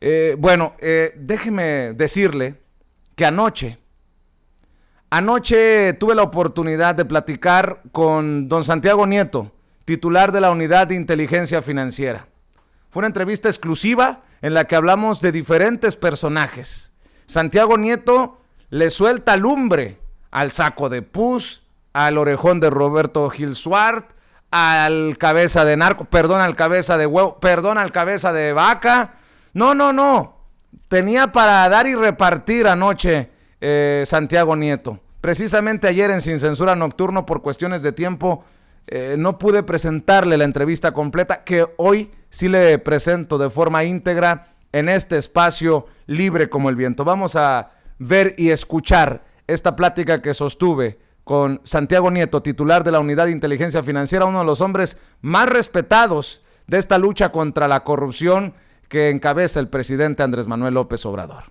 Déjeme decirle que anoche tuve la oportunidad de platicar con don Santiago Nieto, titular de la Unidad de Inteligencia Financiera. Fue una entrevista exclusiva en la que hablamos de diferentes personajes. Santiago Nieto le suelta lumbre al saco de pus, al orejón de Roberto Gil Suart, al cabeza de narco, al cabeza de huevo, al cabeza de vaca. No. Tenía para dar y repartir anoche Santiago Nieto. Precisamente ayer en Sin Censura Nocturno, por cuestiones de tiempo, no pude presentarle la entrevista completa, que hoy sí le presento de forma íntegra en este espacio libre como el viento. Vamos a ver y escuchar esta plática que sostuve con Santiago Nieto, titular de la Unidad de Inteligencia Financiera, uno de los hombres más respetados de esta lucha contra la corrupción que encabeza el presidente Andrés Manuel López Obrador.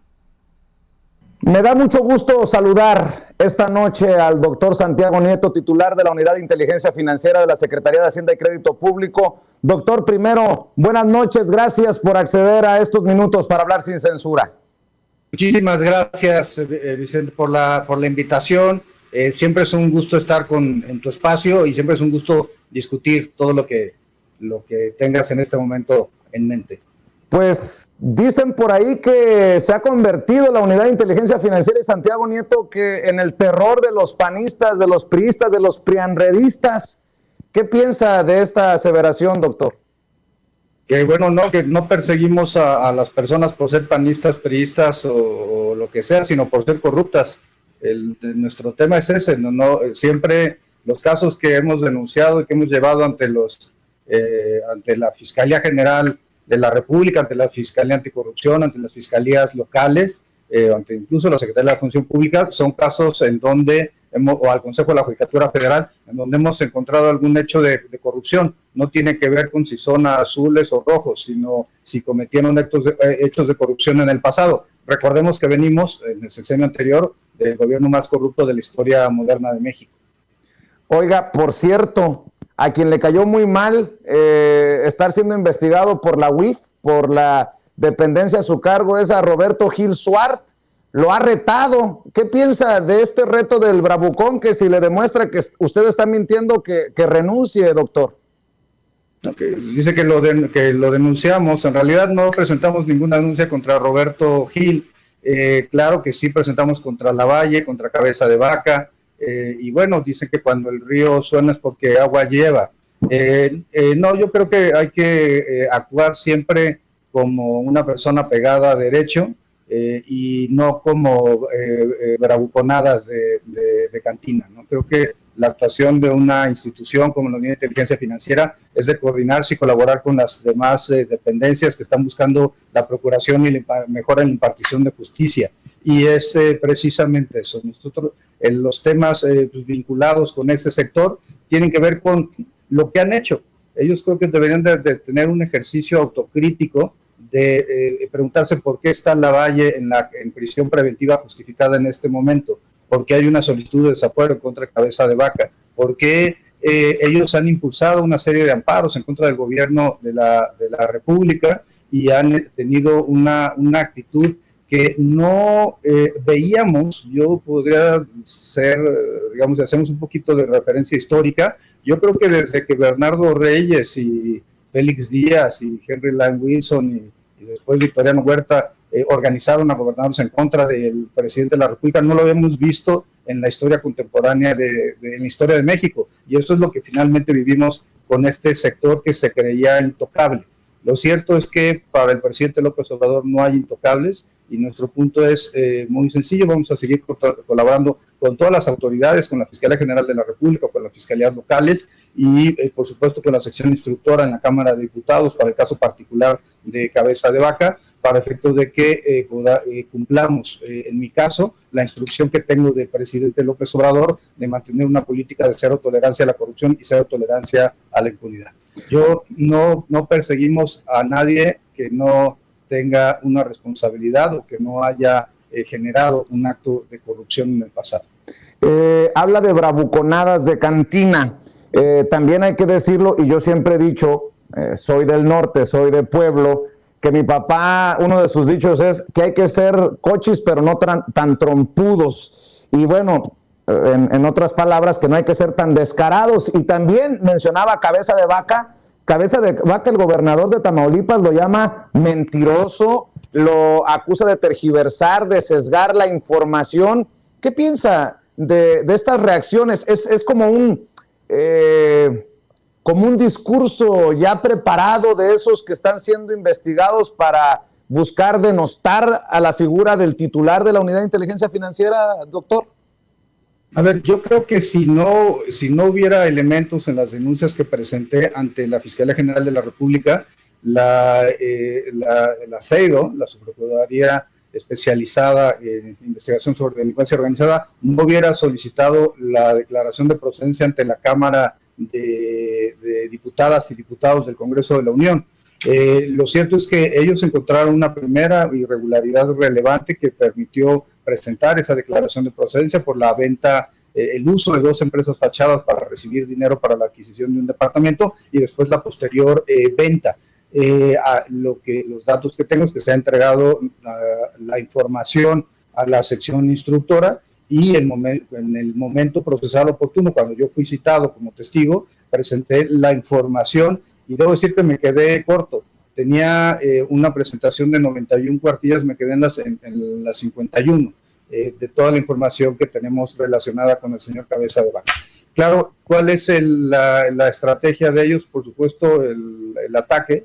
Me da mucho gusto saludar esta noche al doctor Santiago Nieto, titular de la Unidad de Inteligencia Financiera de la Secretaría de Hacienda y Crédito Público. Doctor, primero, buenas noches, gracias por acceder a estos minutos para hablar sin censura. Muchísimas gracias, Vicente, por la invitación. Siempre es un gusto estar en tu espacio y siempre es un gusto discutir todo lo que tengas en este momento en mente. Pues dicen por ahí que se ha convertido la Unidad de Inteligencia Financiera de Santiago Nieto que en el terror de los panistas, de los priistas, de los prianredistas. ¿Qué piensa de esta aseveración, doctor? Que no perseguimos a las personas por ser panistas, priistas o lo que sea, sino por ser corruptas. Nuestro tema es ese, siempre los casos que hemos denunciado y que hemos llevado ante la Fiscalía General de la República, ante la Fiscalía Anticorrupción, ante las fiscalías locales, ante incluso la Secretaría de la Función Pública, son casos en donde o al Consejo de la Judicatura Federal, en donde hemos encontrado algún hecho de corrupción. No tiene que ver con si son azules o rojos, sino si cometieron hechos de corrupción en el pasado. Recordemos que venimos en el sexenio anterior del gobierno más corrupto de la historia moderna de México. Oiga, por cierto, a quien le cayó muy mal estar siendo investigado por la UIF, por la dependencia a su cargo, es a Roberto Gil Suart. Lo ha retado. ¿Qué piensa de este reto del bravucón, que si le demuestra que usted está mintiendo, que renuncie, doctor? Okay. Dice que lo denunciamos. En realidad no presentamos ninguna denuncia contra Roberto Gil. Claro que sí presentamos contra Lavalle, contra Cabeza de Vaca, y bueno, dicen que cuando el río suena es porque agua lleva. No, yo creo que hay que actuar siempre como una persona pegada a derecho, y no como bravuconadas de cantina, ¿no? Creo que la actuación de una institución como la Unidad de Inteligencia Financiera es de coordinarse y colaborar con las demás dependencias que están buscando la procuración y la mejora en la impartición de justicia. Y es precisamente eso. Nosotros, los temas vinculados con ese sector tienen que ver con lo que han hecho. Ellos creo que deberían de tener un ejercicio autocrítico de preguntarse por qué está Lavalle en prisión preventiva justificada en este momento, por qué hay una solicitud de desafuero contra Cabeza de Vaca, por qué ellos han impulsado una serie de amparos en contra del gobierno de la República y han tenido una actitud que no veíamos. Yo podría ser, digamos, hacemos un poquito de referencia histórica. Yo creo que desde que Bernardo Reyes y Félix Díaz y Henry Lane Wilson y después Victoriano Huerta organizaron a gobernadores en contra del presidente de la República, no lo habíamos visto en la historia contemporánea en la historia de México, y eso es lo que finalmente vivimos con este sector que se creía intocable. Lo cierto es que para el presidente López Obrador no hay intocables, y nuestro punto es muy sencillo: vamos a seguir colaborando con todas las autoridades, con la Fiscalía General de la República, con las fiscalías locales y por supuesto con la sección instructora en la Cámara de Diputados para el caso particular de Cabeza de Vaca, para efectos de que cumplamos, en mi caso, la instrucción que tengo del presidente López Obrador de mantener una política de cero tolerancia a la corrupción y cero tolerancia a la impunidad. Yo no perseguimos a nadie que no tenga una responsabilidad o que no haya generado un acto de corrupción en el pasado. Habla de bravuconadas de cantina. También hay que decirlo, y yo siempre he dicho, soy del norte, soy de pueblo, que mi papá, uno de sus dichos es que hay que ser cochis, pero no tan trompudos. Y bueno, en otras palabras, que no hay que ser tan descarados. Y también mencionaba Cabeza de Vaca. Cabeza de Vaca, el gobernador de Tamaulipas, lo llama mentiroso, lo acusa de tergiversar, de sesgar la información. ¿Qué piensa de estas reacciones? Es como un discurso ya preparado de esos que están siendo investigados para buscar denostar a la figura del titular de la Unidad de Inteligencia Financiera, doctor. A ver, yo creo que si no hubiera elementos en las denuncias que presenté ante la Fiscalía General de la República, la CEIDO, la Subprocuraduría Especializada en Investigación sobre Delincuencia Organizada, no hubiera solicitado la declaración de procedencia ante la Cámara de Diputadas y Diputados del Congreso de la Unión. Lo cierto es que ellos encontraron una primera irregularidad relevante que permitió presentar esa declaración de procedencia por la venta, el uso de 2 empresas fachadas para recibir dinero para la adquisición de un departamento y después la posterior venta. Los datos que tengo es que se ha entregado la información a la sección instructora y en el momento procesal oportuno, cuando yo fui citado como testigo, presenté la información y debo decir que me quedé corto. Tenía una presentación de 91 cuartillas, me quedé en las 51 de toda la información que tenemos relacionada con el señor Cabeza de Vaca. Claro, ¿cuál es la estrategia de ellos? Por supuesto, el ataque.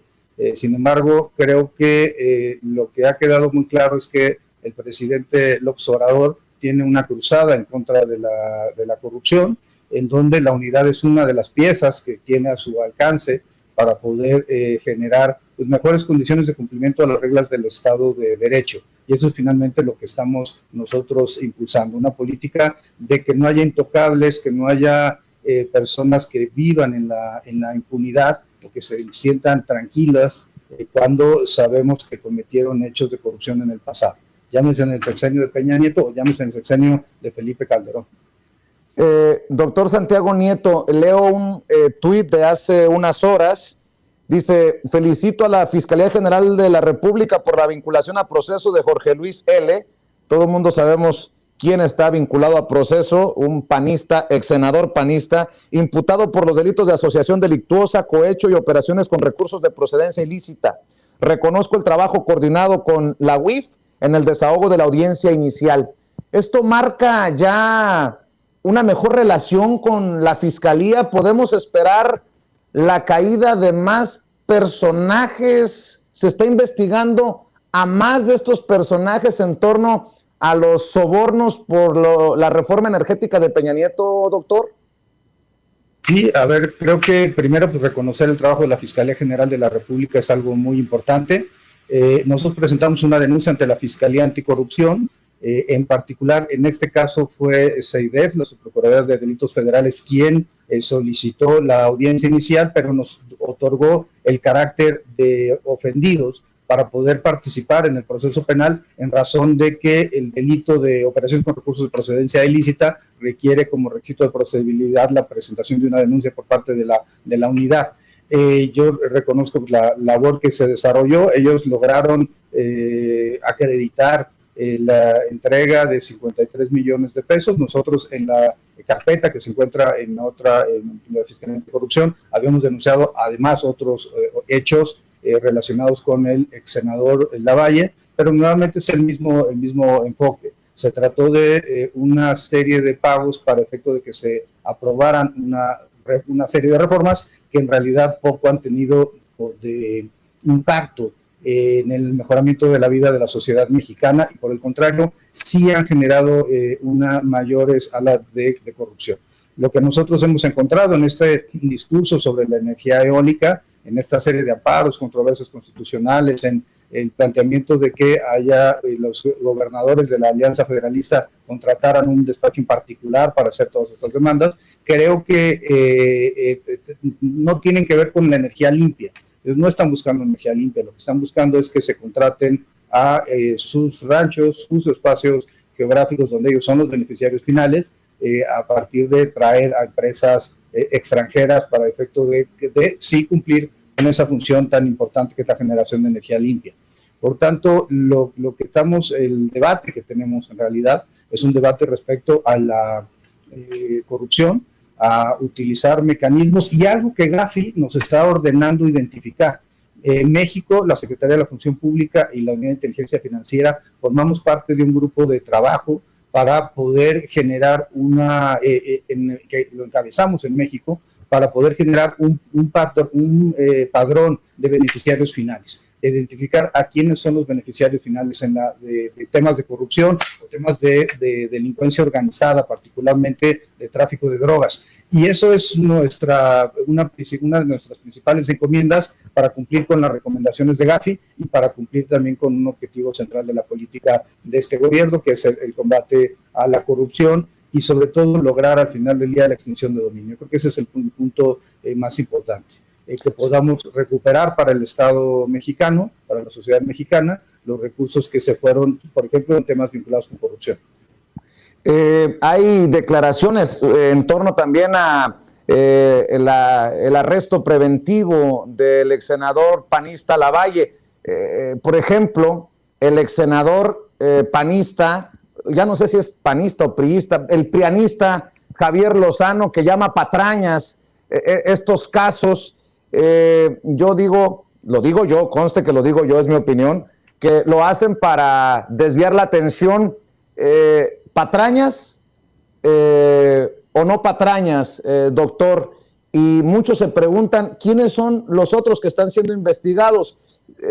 Sin embargo, creo que lo que ha quedado muy claro es que el presidente López Obrador tiene una cruzada en contra de la corrupción, en donde la unidad es una de las piezas que tiene a su alcance para poder generar pues, mejores condiciones de cumplimiento de las reglas del Estado de Derecho. Y eso es finalmente lo que estamos nosotros impulsando, una política de que no haya intocables, que no haya personas que vivan en la impunidad o que se sientan tranquilas cuando sabemos que cometieron hechos de corrupción en el pasado. Llámese en el sexenio de Peña Nieto o llámese en el sexenio de Felipe Calderón. Doctor Santiago Nieto, leo un tuit de hace unas horas. Dice: felicito a la Fiscalía General de la República por la vinculación a proceso de Jorge Luis L. Todo el mundo sabemos quién está vinculado a proceso, un panista, ex senador panista, imputado por los delitos de asociación delictuosa, cohecho y operaciones con recursos de procedencia ilícita. Reconozco el trabajo coordinado con la UIF en el desahogo de la audiencia inicial. Esto marca ya una mejor relación con la Fiscalía. ¿Podemos esperar la caída de más personajes? ¿Se está investigando a más de estos personajes en torno a los sobornos por la reforma energética de Peña Nieto, doctor? Sí, a ver, creo que primero pues, reconocer el trabajo de la Fiscalía General de la República es algo muy importante. Nosotros presentamos una denuncia ante la Fiscalía Anticorrupción. En particular, en este caso fue SEIDEF, la Subprocuraduría de Delitos Federales, quien solicitó la audiencia inicial, pero nos otorgó el carácter de ofendidos para poder participar en el proceso penal en razón de que el delito de operaciones con recursos de procedencia ilícita requiere como requisito de procedibilidad la presentación de una denuncia por parte de la unidad. Yo reconozco la labor que se desarrolló. Ellos lograron acreditar la entrega de 53 millones de pesos. Nosotros en la carpeta que se encuentra en la Fiscalía de Corrupción habíamos denunciado además otros hechos relacionados con el ex senador Lavalle, pero nuevamente es el mismo enfoque. Se trató de una serie de pagos para efecto de que se aprobaran una serie de reformas que en realidad poco han tenido de impacto en el mejoramiento de la vida de la sociedad mexicana y por el contrario sí han generado mayores alas de corrupción. Lo que nosotros hemos encontrado en este discurso sobre la energía eólica, en esta serie de amparos, controversias constitucionales, en el planteamiento de que los gobernadores de la Alianza Federalista contrataran un despacho en particular para hacer todas estas demandas, creo que no tienen que ver con la energía limpia. Ellos no están buscando energía limpia, lo que están buscando es que se contraten a sus ranchos, sus espacios geográficos donde ellos son los beneficiarios finales, a partir de traer a empresas extranjeras para efecto de sí cumplir en esa función tan importante que es la generación de energía limpia. Por tanto, el debate que tenemos en realidad es un debate respecto a la corrupción, a utilizar mecanismos y algo que Gafi nos está ordenando identificar. En México, la Secretaría de la Función Pública y la Unidad de Inteligencia Financiera formamos parte de un grupo de trabajo para poder generar que lo encabezamos en México, para poder generar un padrón de beneficiarios finales, identificar a quiénes son los beneficiarios finales de temas de corrupción o temas de delincuencia organizada, particularmente de tráfico de drogas. Y eso es una de nuestras principales encomiendas para cumplir con las recomendaciones de Gafi y para cumplir también con un objetivo central de la política de este gobierno, que es el combate a la corrupción y sobre todo lograr al final del día la extinción de dominio. Creo que ese es el punto más importante, que podamos recuperar para el Estado mexicano, para la sociedad mexicana, los recursos que se fueron, por ejemplo, en temas vinculados con corrupción. Hay declaraciones en torno también a el arresto preventivo del ex senador panista Lavalle. Por ejemplo, el ex senador panista, ya no sé si es panista o priista, el prianista Javier Lozano, que llama patrañas estos casos. Yo digo, lo digo yo, conste que lo digo yo, es mi opinión, que lo hacen para desviar la atención. ¿Patrañas o no patrañas, doctor? Y muchos se preguntan, ¿quiénes son los otros que están siendo investigados?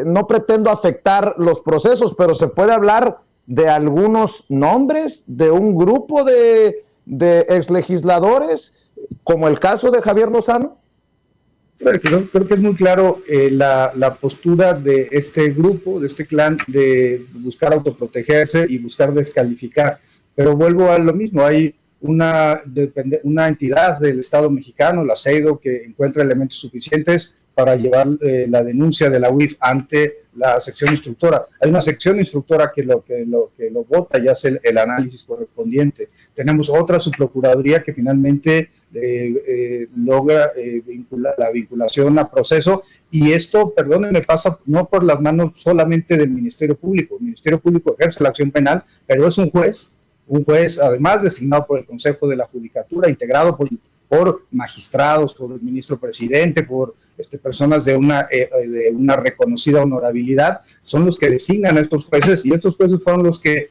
No pretendo afectar los procesos, pero se puede hablar de algunos nombres, de un grupo de exlegisladores, como el caso de Javier Lozano. Creo que es muy claro la postura de este grupo, de este clan, de buscar autoprotegerse y buscar descalificar. Pero vuelvo a lo mismo, hay una entidad del Estado mexicano, la CEIDO, que encuentra elementos suficientes para llevar la denuncia de la UIF ante la sección instructora. Hay una sección instructora que lo vota y hace el análisis correspondiente. Tenemos otra subprocuraduría que finalmente logra la vinculación a proceso, y esto, perdónenme, pasa no por las manos solamente del Ministerio Público. El Ministerio Público ejerce la acción penal, pero es un juez además designado por el Consejo de la Judicatura, integrado por magistrados, por el ministro presidente, por personas de una reconocida honorabilidad, son los que designan a estos jueces, y estos jueces fueron los que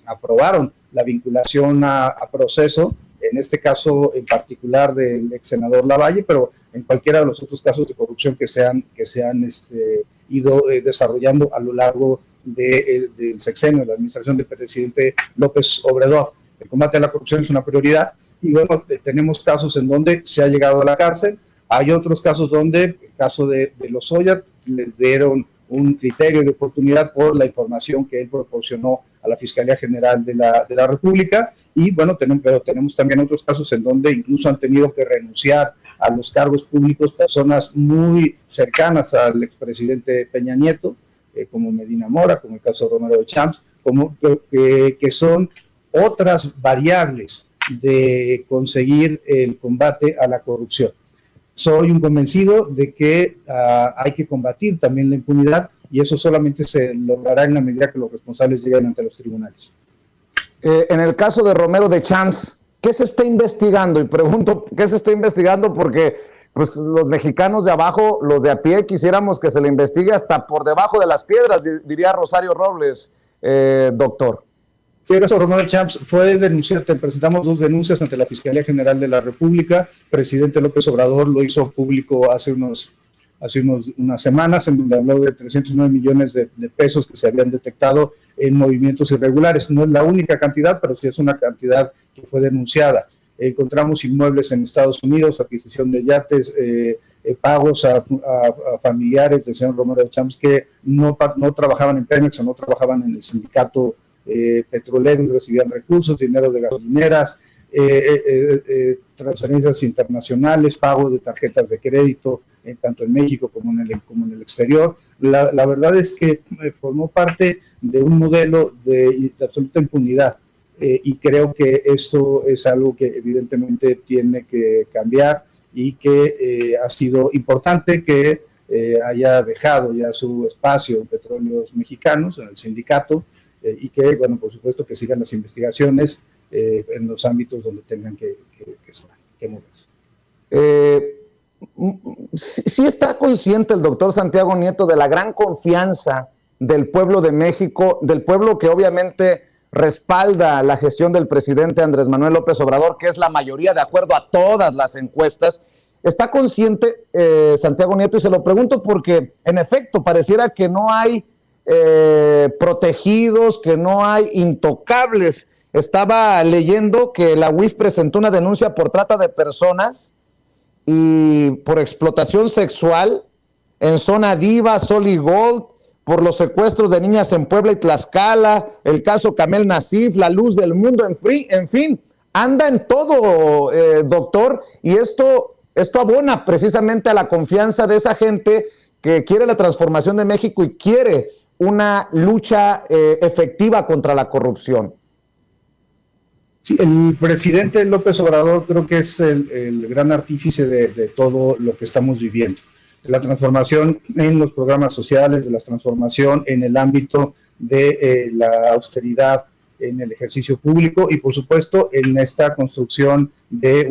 aprobaron la vinculación a proceso, en este caso en particular del ex senador Lavalle, pero en cualquiera de los otros casos de corrupción que se han ido desarrollando a lo largo del sexenio de la administración del presidente López Obrador. El combate a la corrupción es una prioridad, y bueno, tenemos casos en donde se ha llegado a la cárcel. Hay otros casos donde, el caso de Lozoya, les dieron un criterio de oportunidad por la información que él proporcionó a la Fiscalía General de la República, y bueno, pero tenemos también otros casos en donde incluso han tenido que renunciar a los cargos públicos personas muy cercanas al expresidente Peña Nieto, como Medina Mora, como el caso de Romero de Champs, que son otras variables de conseguir el combate a la corrupción. Soy un convencido de que hay que combatir también la impunidad, y eso solamente se logrará en la medida que los responsables lleguen ante los tribunales. En el caso de Romero de Champs, ¿qué se está investigando? Y pregunto, ¿qué se está investigando? Porque pues los mexicanos de abajo, los de a pie, quisiéramos que se le investigue hasta por debajo de las piedras, diría Rosario Robles, doctor. Sí, eso, Romero Champs fue denunciado. Presentamos 2 denuncias ante la Fiscalía General de la República. Presidente López Obrador lo hizo público hace unas semanas, en donde habló de 309 millones de pesos que se habían detectado en movimientos irregulares. No es la única cantidad, pero sí es una cantidad que fue denunciada. Encontramos inmuebles en Estados Unidos, adquisición de yates, pagos a familiares del señor Romero Champs que no trabajaban en Pemex o no trabajaban en el sindicato petrolero y recibían recursos, dinero de gasolineras, transferencias internacionales, pago de tarjetas de crédito, tanto en México como en el exterior. La verdad es que formó parte de un modelo de absoluta impunidad, y creo que esto es algo que evidentemente tiene que cambiar, y que ha sido importante que haya dejado ya su espacio en Petróleos Mexicanos, en el sindicato, y que, bueno, por supuesto que sigan las investigaciones en los ámbitos donde tengan que moverse. Sí está consciente el doctor Santiago Nieto de la gran confianza del pueblo de México, del pueblo que obviamente respalda la gestión del presidente Andrés Manuel López Obrador, que es la mayoría de acuerdo a todas las encuestas. ¿Está consciente Santiago Nieto? Y se lo pregunto porque, en efecto, pareciera que no hay protegidos, que no hay intocables. Estaba leyendo que la UIF presentó una denuncia por trata de personas y por explotación sexual en Zona Diva, Sol y Gold, por los secuestros de niñas en Puebla y Tlaxcala, el caso Kamel Nasif, La Luz del Mundo, en fin, anda en todo, doctor, y esto abona precisamente a la confianza de esa gente que quiere la transformación de México y quiere una lucha efectiva contra la corrupción. Sí, el presidente López Obrador creo que es el gran artífice de todo lo que estamos viviendo, de la transformación en los programas sociales, de la transformación en el ámbito de la austeridad en el ejercicio público y, por supuesto, en esta construcción de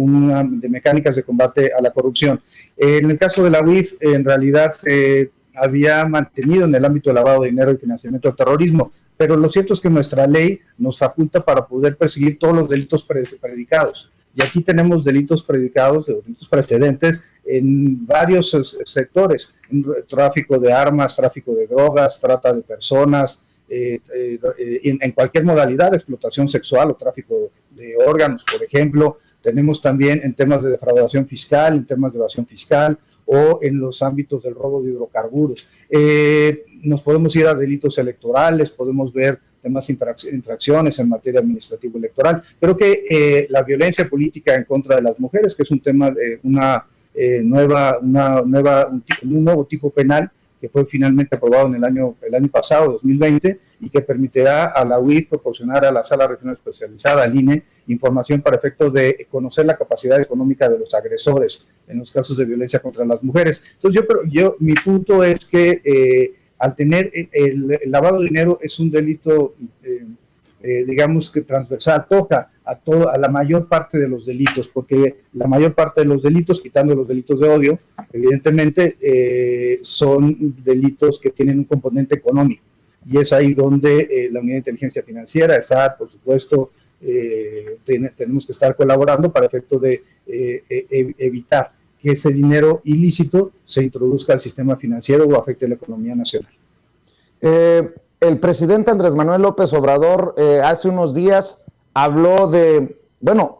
mecánicas de combate a la corrupción. En el caso de la UIF, en realidad se había mantenido en el ámbito de lavado de dinero y financiamiento del terrorismo, pero lo cierto es que nuestra ley nos faculta para poder perseguir todos los delitos predicados. Y aquí tenemos delitos predicados, delitos precedentes en varios sectores, tráfico de armas, tráfico de drogas, trata de personas, en cualquier modalidad de explotación sexual o tráfico de órganos, por ejemplo. Tenemos también en temas de defraudación fiscal, en temas de evasión fiscal o en los ámbitos del robo de hidrocarburos. Nos podemos ir a delitos electorales, podemos ver temas de infracciones en materia administrativa electoral, pero que la violencia política en contra de las mujeres, que es un tema de un nuevo tipo penal que fue finalmente aprobado en el año pasado, 2020, y que permitirá a la UIF proporcionar a la Sala Regional Especializada, al INE, información para efectos de conocer la capacidad económica de los agresores en los casos de violencia contra las mujeres. Entonces, mi punto es que al tener el lavado de dinero es un delito, digamos que transversal, toca a la mayor parte de los delitos, porque la mayor parte de los delitos, quitando los delitos de odio, evidentemente son delitos que tienen un componente económico, y es ahí donde la Unidad de Inteligencia Financiera, SAT, por supuesto, tenemos que estar colaborando para efecto de evitar que ese dinero ilícito se introduzca al sistema financiero o afecte la economía nacional. El presidente Andrés Manuel López Obrador hace unos días habló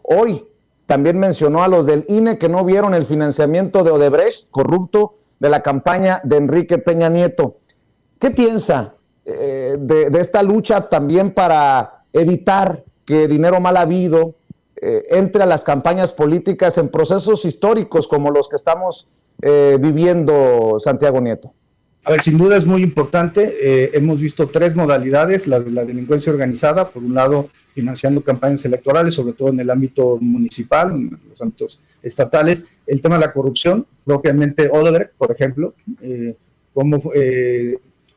hoy también mencionó a los del INE que no vieron el financiamiento de Odebrecht, corrupto, de la campaña de Enrique Peña Nieto. ¿Qué piensa de esta lucha también para evitar que dinero mal habido entre a las campañas políticas en procesos históricos como los que estamos viviendo, Santiago Nieto? A ver, sin duda es muy importante. Hemos visto tres modalidades: la de la delincuencia organizada, por un lado, financiando campañas electorales, sobre todo en el ámbito municipal, en los ámbitos estatales; el tema de la corrupción, propiamente Odebrecht, por ejemplo, cómo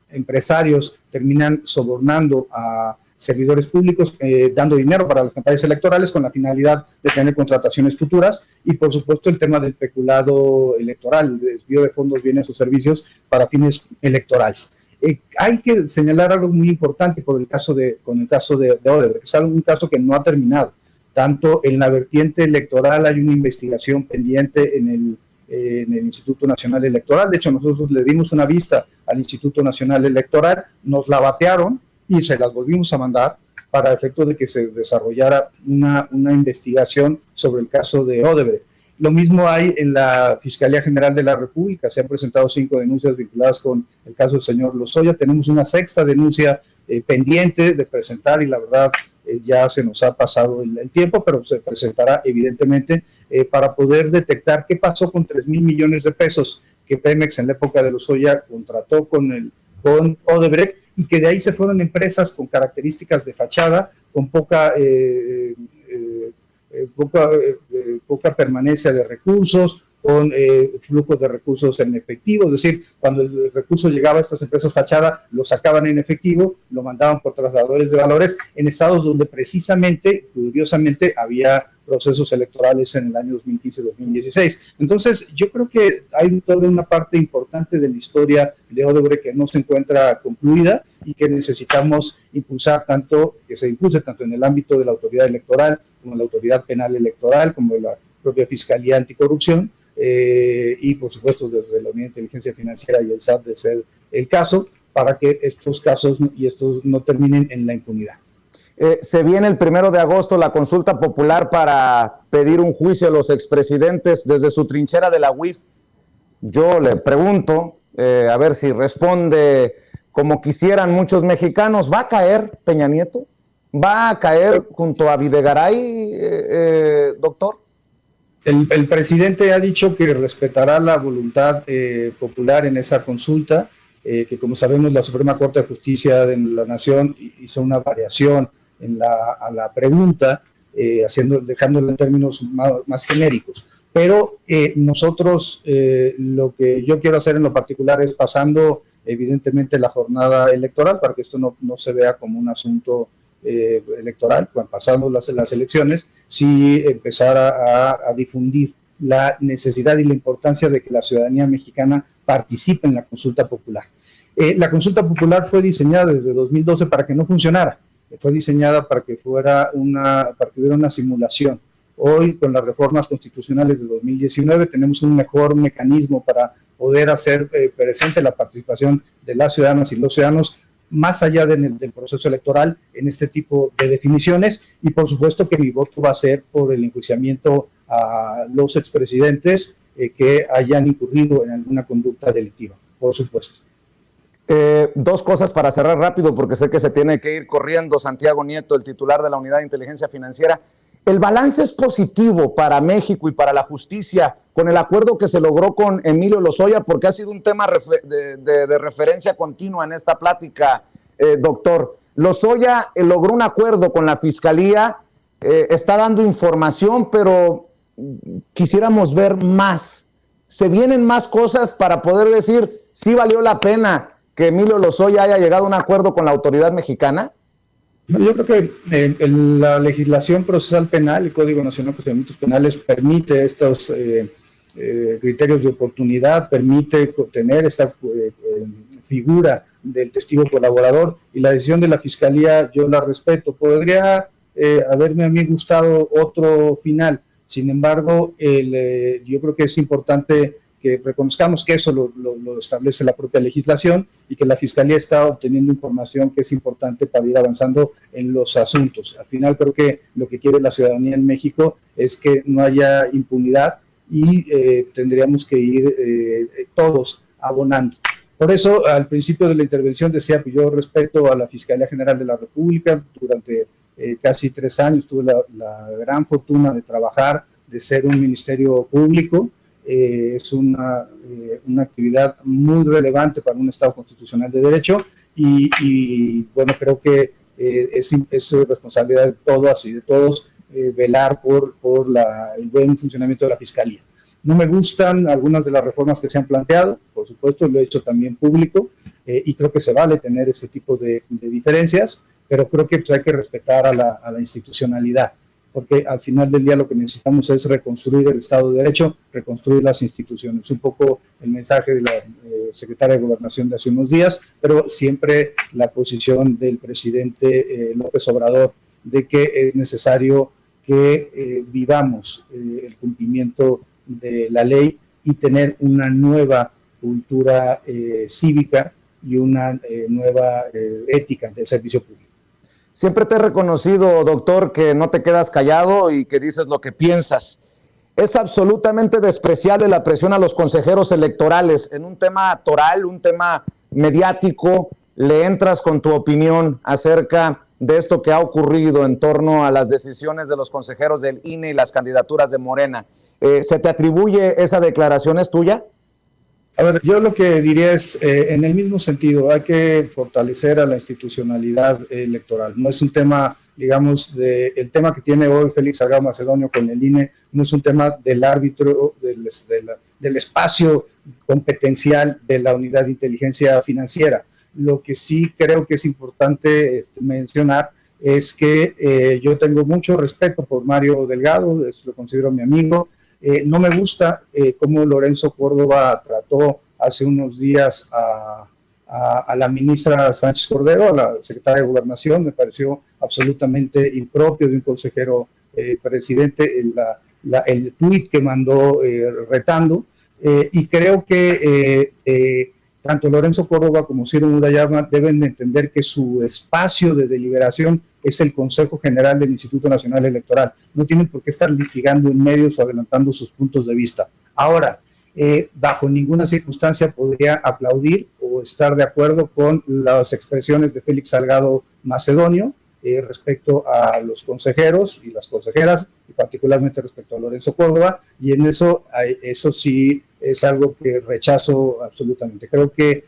empresarios terminan sobornando a servidores públicos, dando dinero para las campañas electorales con la finalidad de tener contrataciones futuras; y por supuesto el tema del peculado electoral, el desvío de fondos, bienes o servicios para fines electorales. Hay que señalar algo muy importante con el caso de Odebrecht, es un caso que no ha terminado. Tanto en la vertiente electoral hay una investigación pendiente en el Instituto Nacional Electoral. De hecho, nosotros le dimos una vista al Instituto Nacional Electoral, nos la batearon y se las volvimos a mandar para efecto de que se desarrollara una investigación sobre el caso de Odebrecht. Lo mismo hay en la Fiscalía General de la República. Se han presentado 5 denuncias vinculadas con el caso del señor Lozoya. Tenemos una 6ª denuncia pendiente de presentar, y la verdad ya se nos ha pasado el tiempo, pero se presentará evidentemente para poder detectar qué pasó con 3,000 millones de pesos que Pemex en la época de Lozoya contrató con Odebrecht, y que de ahí se fueron empresas con características de fachada, con poca permanencia de recursos, con flujos de recursos en efectivo, es decir, cuando el recurso llegaba a estas empresas fachada, lo sacaban en efectivo, lo mandaban por trasladadores de valores en estados donde precisamente, curiosamente, había procesos electorales en el año 2015-2016. Entonces, yo creo que hay toda una parte importante de la historia de Odebrecht que no se encuentra concluida y que necesitamos impulsar que se impulse tanto en el ámbito de la autoridad electoral, como la autoridad penal electoral, como de la propia Fiscalía Anticorrupción, y por supuesto desde la Unidad de Inteligencia Financiera y el SAT de ser el caso, para que estos casos estos no terminen en la impunidad. Se viene el 1 de agosto la consulta popular para pedir un juicio a los expresidentes desde su trinchera de la UIF. Yo le pregunto, a ver si responde como quisieran muchos mexicanos, ¿va a caer Peña Nieto? ¿Va a caer junto a Videgaray, doctor? El presidente ha dicho que respetará la voluntad popular en esa consulta, que como sabemos la Suprema Corte de Justicia de la Nación hizo una variación a la pregunta, dejándola en términos más genéricos. Pero nosotros, lo que yo quiero hacer en lo particular es pasando evidentemente la jornada electoral, para que esto no se vea como un asunto electoral, cuando pasamos las elecciones, sí empezar a difundir la necesidad y la importancia de que la ciudadanía mexicana participe en la consulta popular. La consulta popular fue diseñada desde 2012 para que no funcionara, fue diseñada para que hubiera una simulación. Hoy, con las reformas constitucionales de 2019, tenemos un mejor mecanismo para poder hacer presente la participación de las ciudadanas y los ciudadanos más allá del proceso electoral en este tipo de definiciones, y por supuesto que mi voto va a ser por el enjuiciamiento a los expresidentes que hayan incurrido en alguna conducta delictiva, por supuesto. Dos cosas para cerrar rápido, porque sé que se tiene que ir corriendo. Santiago Nieto, el titular de la Unidad de Inteligencia Financiera. ¿El balance es positivo para México y para la justicia con el acuerdo que se logró con Emilio Lozoya? Porque ha sido un tema de referencia continua en esta plática, doctor. Lozoya logró un acuerdo con la Fiscalía, está dando información, pero quisiéramos ver más. ¿Se vienen más cosas para poder decir si valió la pena que Emilio Lozoya haya llegado a un acuerdo con la autoridad mexicana? Yo creo que la legislación procesal penal, el Código Nacional de Procedimientos Penales, permite estos criterios de oportunidad, permite tener esta figura del testigo colaborador, y la decisión de la Fiscalía yo la respeto. Podría haberme a mí gustado otro final, sin embargo, yo creo que es importante que reconozcamos que eso lo establece la propia legislación y que la Fiscalía está obteniendo información que es importante para ir avanzando en los asuntos. Al final creo que lo que quiere la ciudadanía en México es que no haya impunidad y tendríamos que ir todos abonando. Por eso, al principio de la intervención decía que yo respeto a la Fiscalía General de la República. Durante casi 3 años tuve la gran fortuna de trabajar, de ser un ministerio público. Es una actividad muy relevante para un Estado constitucional de derecho y bueno, creo que es responsabilidad de todas y de todos velar por el buen funcionamiento de la Fiscalía. No me gustan algunas de las reformas que se han planteado, por supuesto, lo he hecho también público, y creo que se vale tener este tipo de diferencias, pero creo que pues, hay que respetar a la institucionalidad, porque al final del día lo que necesitamos es reconstruir el Estado de Derecho, reconstruir las instituciones. Un poco el mensaje de la secretaria de Gobernación de hace unos días, pero siempre la posición del presidente López Obrador de que es necesario que vivamos el cumplimiento de la ley y tener una nueva cultura cívica y una nueva ética del servicio público. Siempre te he reconocido, doctor, que no te quedas callado y que dices lo que piensas. Es absolutamente despreciable la presión a los consejeros electorales. En un tema toral, un tema mediático, le entras con tu opinión acerca de esto que ha ocurrido en torno a las decisiones de los consejeros del INE y las candidaturas de Morena. ¿Se te atribuye esa declaración? ¿Es tuya? A ver, yo lo que diría es, en el mismo sentido, hay que fortalecer a la institucionalidad electoral. No es un tema digamos, el tema que tiene hoy Félix Salgado Macedonio con el INE no es un tema del árbitro, del espacio competencial de la Unidad de Inteligencia Financiera. Lo que sí creo que es importante mencionar es que yo tengo mucho respeto por Mario Delgado, lo considero mi amigo. No me gusta cómo Lorenzo Córdoba trató hace unos días a la ministra Sánchez Cordero, a la secretaria de Gobernación. Me pareció absolutamente impropio de un consejero presidente el tuit que mandó retando, y creo que tanto Lorenzo Córdoba como Ciro Murayama deben entender que su espacio de deliberación es el Consejo General del Instituto Nacional Electoral. No tienen por qué estar litigando en medios o adelantando sus puntos de vista. Ahora, bajo ninguna circunstancia podría aplaudir o estar de acuerdo con las expresiones de Félix Salgado Macedonio respecto a los consejeros y las consejeras, y particularmente respecto a Lorenzo Córdoba, y en eso sí es algo que rechazo absolutamente. Creo que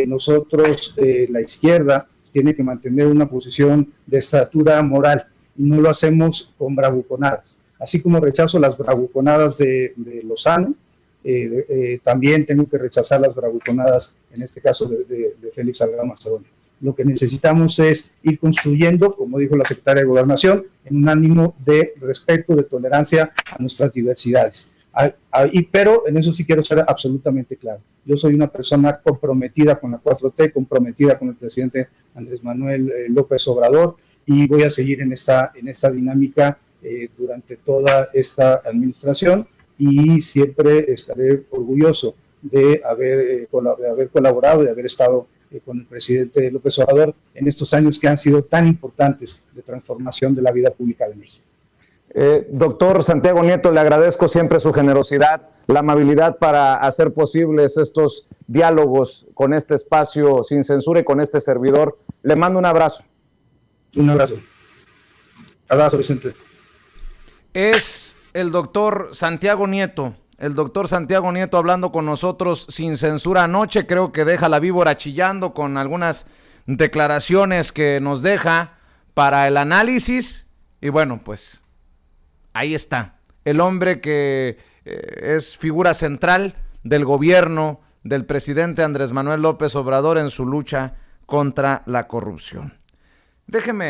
nosotros, la izquierda, tiene que mantener una posición de estatura moral, y no lo hacemos con bravuconadas. Así como rechazo las bravuconadas de Lozano, también tengo que rechazar las bravuconadas, en este caso de Félix Salgado Macedonio. Lo que necesitamos es ir construyendo, como dijo la secretaria de Gobernación, en un ánimo de respeto, de tolerancia a nuestras diversidades. Pero en eso sí quiero ser absolutamente claro. Yo soy una persona comprometida con la 4T, comprometida con el presidente Andrés Manuel López Obrador, y voy a seguir en esta dinámica durante toda esta administración, y siempre estaré orgulloso de haber colaborado, de haber estado con el presidente López Obrador en estos años que han sido tan importantes de transformación de la vida pública de México. Doctor Santiago Nieto, le agradezco siempre su generosidad, la amabilidad para hacer posibles estos diálogos con este espacio sin censura y con este servidor. Le mando un abrazo. Un abrazo. Abrazo, Vicente. Es el doctor Santiago Nieto. El doctor Santiago Nieto hablando con nosotros sin censura anoche. Creo que deja la víbora chillando con algunas declaraciones que nos deja para el análisis. Y bueno, pues ahí está. El hombre que es figura central del gobierno del presidente Andrés Manuel López Obrador en su lucha contra la corrupción. Déjeme